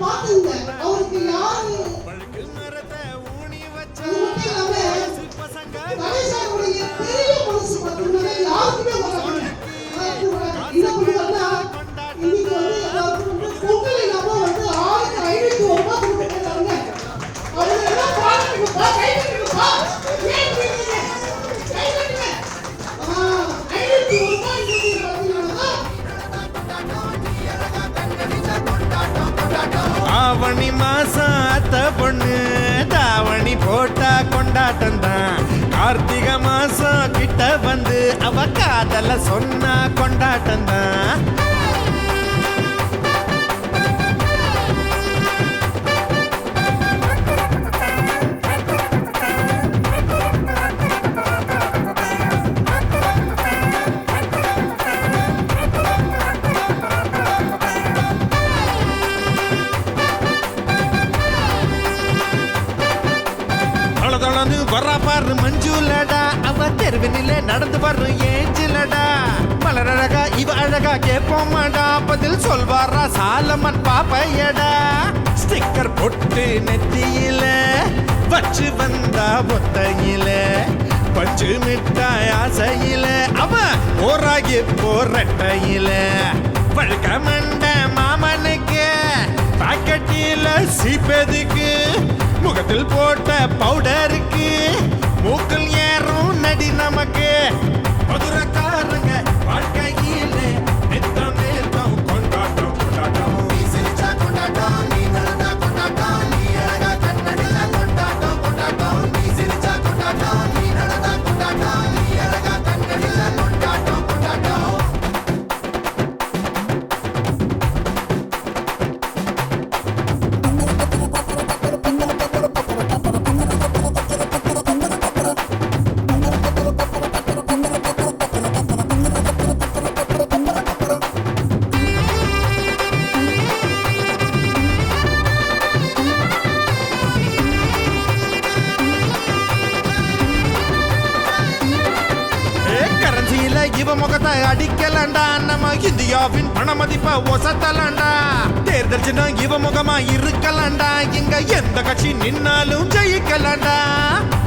பாத்துங்க அவருக்கு யாரு கணேசனுடைய பெரிய மனசு பார்த்தீங்கன்னா யாருக்குமே வராது. என்ன பண்ணுவாங்கன்னா இன்னைக்கு எல்லாருக்கும் பொங்கல் இல்லாம ஆளுக்கு 500 ரூபாய் கொடுக்குறாங்க. அவங்க எல்லாம் பாருங்கப்பா, கை கட்டுங்கப்பா, ஏன் கொடுக்குறீங்க? கை கட்டுங்க. 500 ரூபாய் ஆவணி மாசம் அத்த பொண்ணு தாவணி போட்டா கொண்டாட்டம் தான். கார்த்திகை மாசம் கிட்ட வந்து அவ காதல சொன்னா கொண்டாட்டம் தான். வரா பாரு மஞ்சுலடா அவ தெருவினில நடந்து வர்ற ஏஞ்சிலடா. மலர் அழகா இவ அழகா கேட்போமாடா பதில் சொல்வாரா சாலமன் பாப்பையடா. ஸ்டிக்கர் பொட்டு நெத்தியில வச்சு வந்தா ஒத்தையில பஞ்சு மிட்டாய் ஆசையில அவ ஓராகி போரட்டையில வழுக்க மண்ட மாமனுக்கு பாக்கெட்டில சீப்பதுக்கு முகத்தில் போட்ட பவுடருக்கு மூக்கில் ஏறும் நடி நமக்கு. மதுரக்காரங்க வாழ்க்கையில நித்தம் நித்தம் கொண்டாட்டம் கொண்டாட்டம். நீ சிரிச்சா கொண்டாட்டம், நீ நடந்தா கொண்டாட்டம், நீ அழகா கண்ணடிச்சா கொண்டாட்டம் கொண்டாட்டம். நீ சிரிச்சா கொண்டாட்டம், நீ நடந்தா கொண்டாட்டம், நீ அழகா கண்ணடிச்சா கொண்டாட்டம் கொண்டாட்டம். இவ முகத்தை அடிக்கலண்டா நம்ம இந்தியாவின் பண மதிப்ப ஒசத்தலண்டா. தேர்தல் சின்னம் இவ முகமா இருக்கலண்டா இங்க எந்த கட்சி நின்னாலும் ஜெயிக்கலண்டா.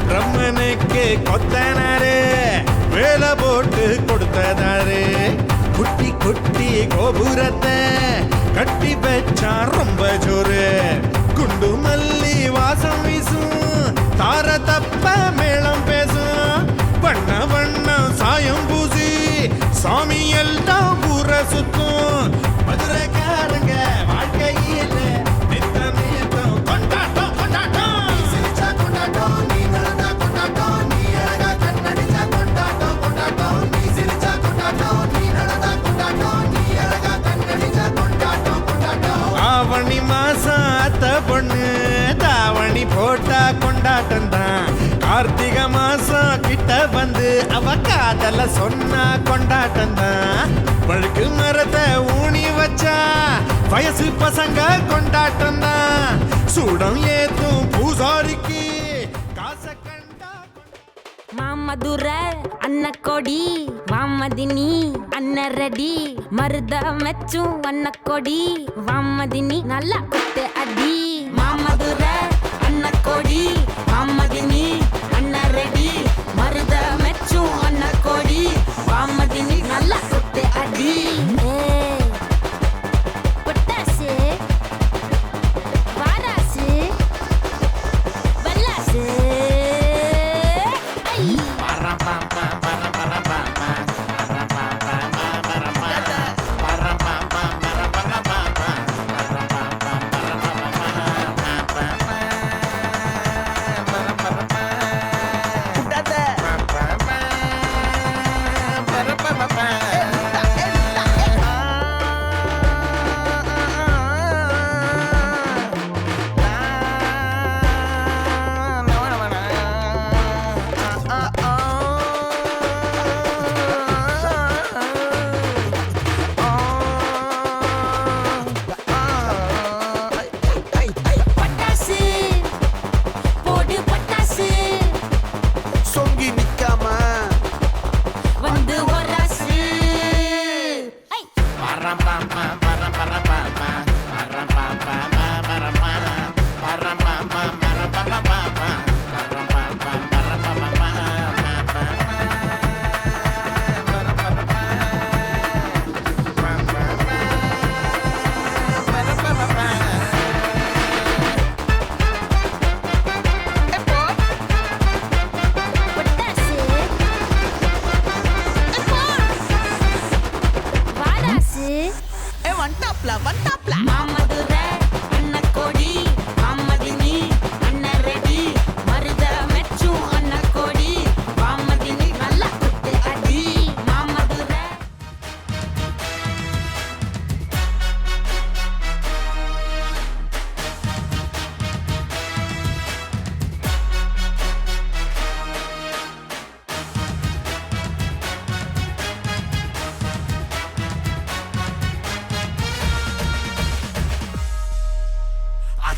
பிரம்மனுக்கு கொத்தனாரு வேலை போட்டு கொடுத்ததாரு. குட்டி குட்டி கோபுரத்தை கட்டி வச்சா ரொம்ப ஜோரு. குண்டு மல்லி வாசம் வீசும் தார தப்ப மேளம் பேசும். வண்ண வண்ணம் சாயம் பூசி சாமி எல்லாம் ஊர சுத்தும். மதுரைக்காரங்க வாழ்க்கையில நித்தம் நித்தம் கொண்டாட்டம் கொண்டாட்டம். நீ சிரிச்சா கொண்டாட்டம், நீ நடந்தா கொண்டாட்டம், நீ அழகா கண்ணடிச்சா கொண்டாட்டம் கொண்டாட்டம். நீ சிரிச்சா கொண்டாட்டம், நீ நடந்தா கொண்டாட்டம், நீ அழகா கண்ணடிச்சா கொண்டாட்டம் கொண்டாட்டம். ஆவணி மாசம் அத்த பொண்ணு தாவணி போட்டா கொண்டாட்டம் தான். கார்த்திகை மாசம் கிட்ட வந்து அவ காதல சொன்னா கொண்டாட்டம் தான். வழுக்கு மரத்தை ஊனி வச்சா வயசு பசங்க கொண்டாட்டம் தான். சூடம் ஏத்தும் பூசாரிக்கு காசை கண்டா. மாமதுர அன்னக்கொடி வாமதினி அன்னரடி மருத மெச்சும் அன்னக்கொடி வாமதினி நல்லா குத்து அடி. மாமதுர அன்னக்கொடி வாமதினி அன்னரடி மருத மெச்சும் அன்னக்கொடி வாமதினி நல்லா குத்து அடி. பொட்டாசு வாராசு வெள்ளாசு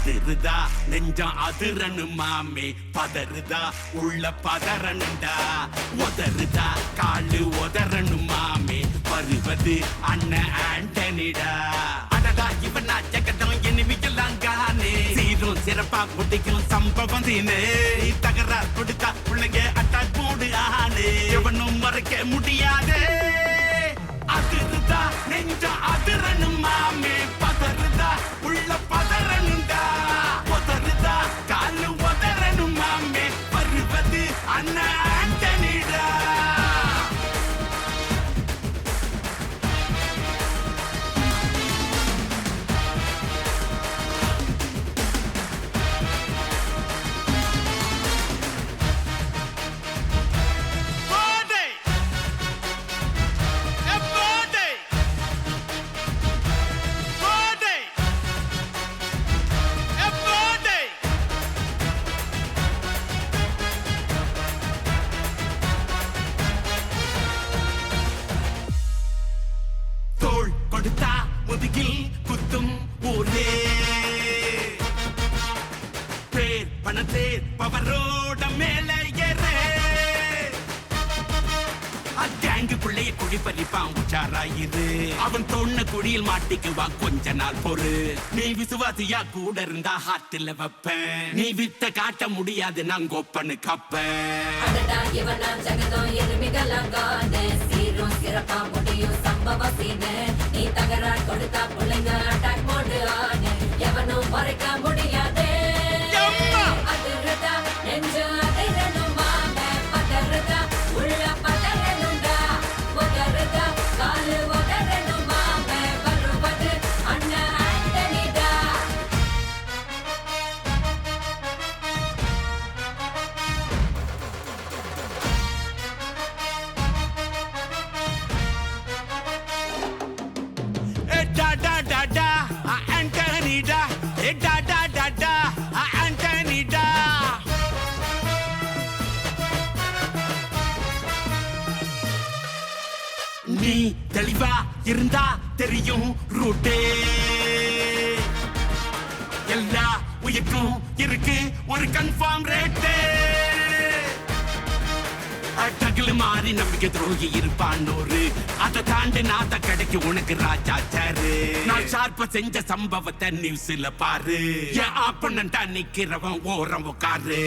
அதிருதா நெஞ்சம் அதிரனு மாமே பதறுதா உள்ள பதறனுண்டா உதறுதா காலு உதறனு மாமே வருவது அண்ணன் ஆண்டனிடா அடடா இவனா ஜெகதம் எனிமிக்கலாம் காணே சீரும் சிறப்பா முடிக்கும் சம்பவம் தீனே தகராறு கொடுத்தா பிள்ளைங்க அட்டாக் போடு ஆனே எவனும் மறைக்க முடியாதே அதிருதா நெஞ்சம் அதிரனு மாமே பதறுதா உள்ள பதறனுண்டா உதறுதா காலு உதறனு மாமே வருவது அண்ணன் ஆண்டனிடா கொடுத்தா முதுகில் குத்தும் ஊரே பேர் பணத்தேர் பவரோட மேல ஏறே அங்கேங்கு பிள்ளைய குழி பறிப்பான் உச்சாராயிரு அவன் தொன்ன குழியில் மாட்டிக்குவான் கொஞ்ச நாள் பொறு நீ விசுவாசியா கூட இருந்தா ஹார்ட்ல வைப்பேன் நீ வித்த காட்ட முடியாது நான் கோப்பனு கப்பேன் சிறப்பா முடியும் சம்பவ சீனு நீ தகராறு கொடுத்தா பிள்ளைங்க அட்டாக் போடு ஆனு எவனும் மறைக்க முடியாதே அதிருதா நெஞ்சு அதிரனும் மாமே பதறுதா உள்ள பதறனுண்டா உதறுதா காலு உதறனும் மாமே வருவது அண்ணன் ஆண்டனிடா Da da da da, Antonida. Da da da da, Antonida. நீ தெளிவா இருந்தா தெரியும் ரூட்டே எல்லா உயிர்க்கும் இருக்கு ஒரு கன்ஃபார்ம் ரேட்டே அட்டகில் மாறி நம்பிக்கை துரோகி இருப்பான்னோரு அதை தாண்டி நாத்த கிடைக்கு உனக்கு ராஜா சாரு நான் ஷார்ப்ப செஞ்ச சம்பவத்தை நியூஸ்ல பாரு என் ஆப்பனண்டா நிக்கிறவன் ஓரம் உட்காரு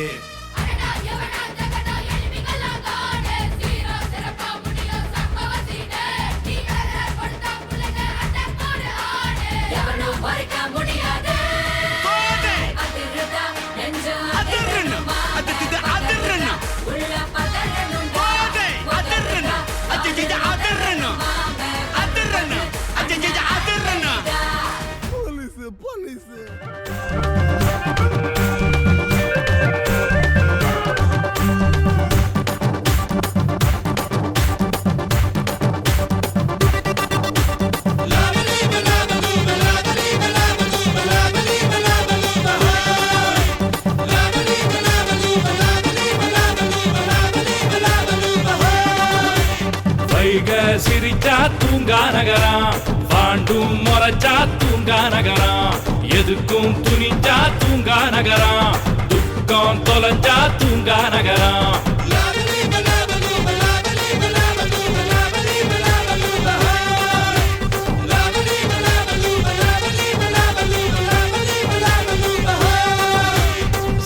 சிரிச்சா தூங்கா நகரம் பாண்டும் முறைச்சா தூங்கா நகரம் எதுக்கும் துணிச்சா தூங்கா நகரம் துக்கம் தொலைஞ்சா தூங்கா நகரம்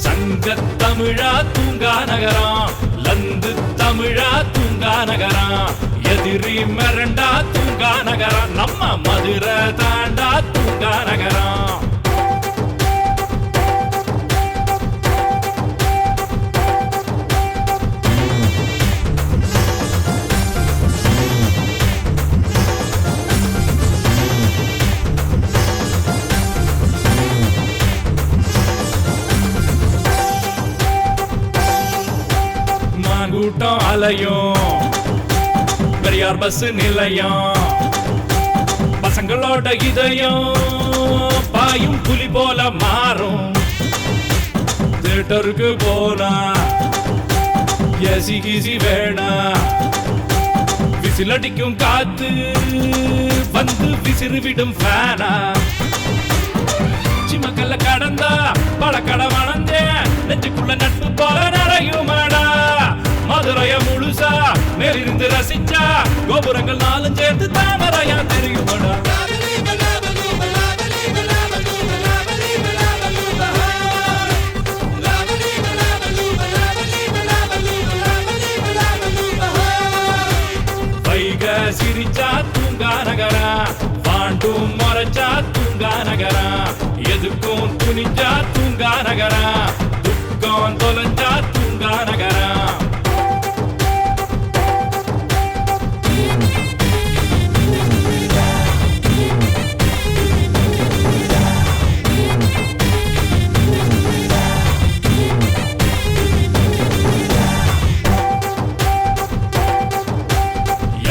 சங்க தமிழா தூங்கா நகரம் லந்து தமிழா தூங்கா நகரம் எதிரி மிரண்டா தூங்கா நகரம் நம்ம மதுரை தாண்டா தூங்கா நகரம் மாங்கூட்டம் அலையும் பெரியார் பஸ் நிலையம் பசங்களோட இதயம் பாயும் புலி போல மாறும் தியேட்டருக்கு போனா ஏசி கீசி வேணா விசிலடிக்கும் காத்து வந்து விசிறு விடும் ஃபேனா சிமக்கல்ல கடந்தா கோபுரங்கள் நாளும் சேர்த்து தாமரையா தெரியுமடா. வைக சிரிச்சா தூங்கா நகரா, பாண்டும் மறைச்சா தூங்கா நகரா, எதுக்கும் துணிஞ்சா தூங்கா நகரா, துக்கம் தொலைஞ்சா தூங்கா நகரா.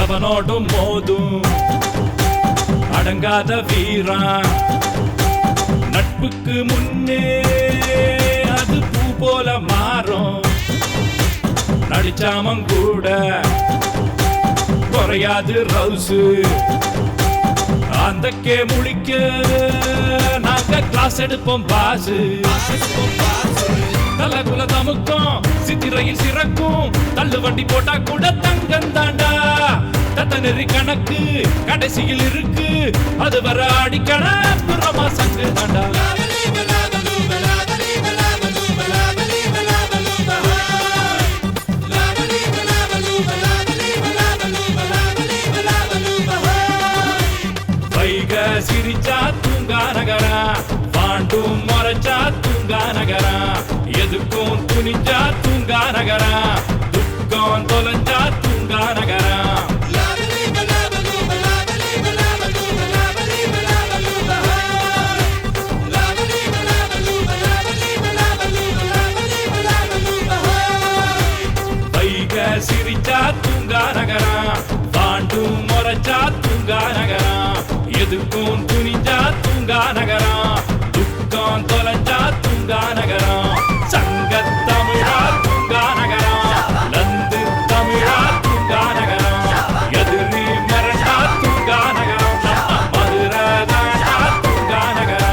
எவனோடும் மோதும் அடங்காத வீரா, நட்புக்கு முன்னே அது பூ போல மாறும். நடிச்சாமம் கூட குறையாது ரவுசு, அந்தக்கே முழிக்க நாங்க கிளாஸ் எடுப்போம் பாசு. தலகுல தமுக்கும் சித்திரையில் சிறக்கும், தள்ளு வண்டி போட்டா கூட தங்கம் தாண்டா. தத்த நெறி கணக்கு கடைசியில் இருக்கு, அது வர அடிக்கண புறமா சங்கு தாண்டா. வைக சிரிச்சா தூங்கா நகரா, பாண்டும் மறைச்சா தூங்கா நகரா, எதுக்கும் துணிஞ்சா தூங்கா நகரா, துக்கம் தொலைஞ்சா தூங்கா நகரா. வைக சிரிச்சா தூங்கா நகரா, பாண்டும் மறைச்சா தூங்கா நகரா, எதுக்கும் துணிஞ்சா தூங்கா நகரா, துக்கம் தொலைஞ்சா தூங்கா நகரா. சங்கத் தமிழா தூங்கா நகரா, நந்து தமிழா தூங்கா நகரா, எதிரி மிரண்டா தூங்கா நகரா, மதுரை தாண்டா தூங்கா நகரா.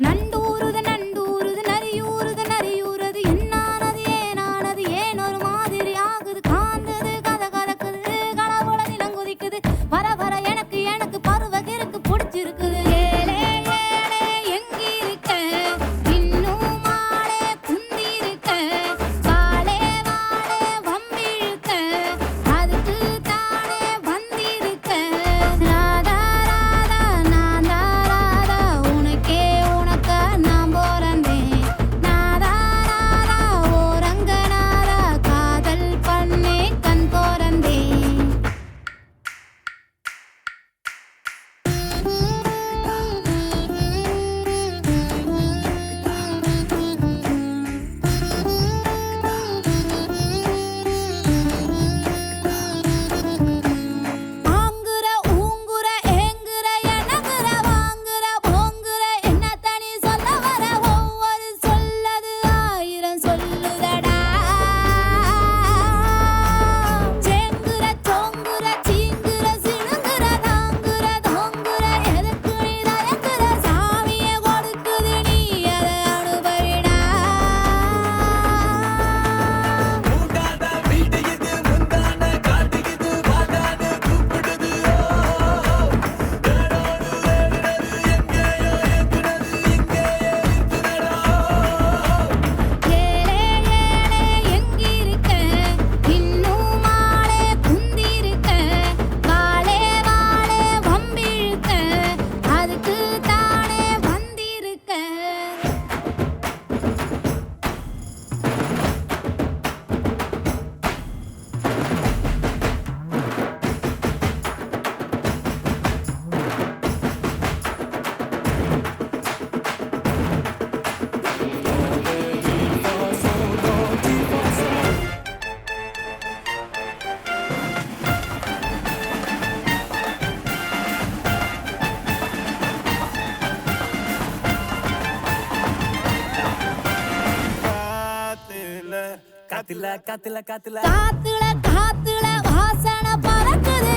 நண்டூருது நண்டூருது நரியூருது நரியூருது, என்னானது ஏனானது ஏன் ஒரு மாதிரி ஆகுது, காந்தது கதை கலக்குது கடவுள நிலங்குதிக்குது, வர வர எனக்கு எனக்கு பருவகிருக்கு பிடிச்சிருக்குது. ஏலே ஏலே எங்கிருக்க இன்னும் மாலே குந்திருக்க, வாழே வாழே வம்பிழுக்க அதுக்கு தானே வந்திருக்க. ராதா ராதா நாதா ராதா உனக்கே உனக்கா நான் போறந்தேன், நாதா நாதா ஓரங்க நாதா காதல் பண்ணே கண் போறந்தேன். ஆங்குற ஊங்குற ஏங்குற எனங்குற வாங்குற போங்குற என்ன தனி சொல்ல வர, ஒவ்வொரு சொல்லது ஆயிரம் சொல்லுதடா. சேங்குற சோங்குற சீங்குற சிணுங்குற தாங்குற தோங்குற எதுக்கு நீ தயங்குற, சாமிய கொடுக்குது நீ அதை அனுபவிடா. ஏலே ஏலே எங்கிருக்க இன்னும் மாலே குந்திருக்க, வாழே வாழே வம்பிழுக்க அதுக்கு தானே வந்திருக்க. காத்துல காத்துல காத்துல காத்துல காத்துல வாசனை பறக்குது,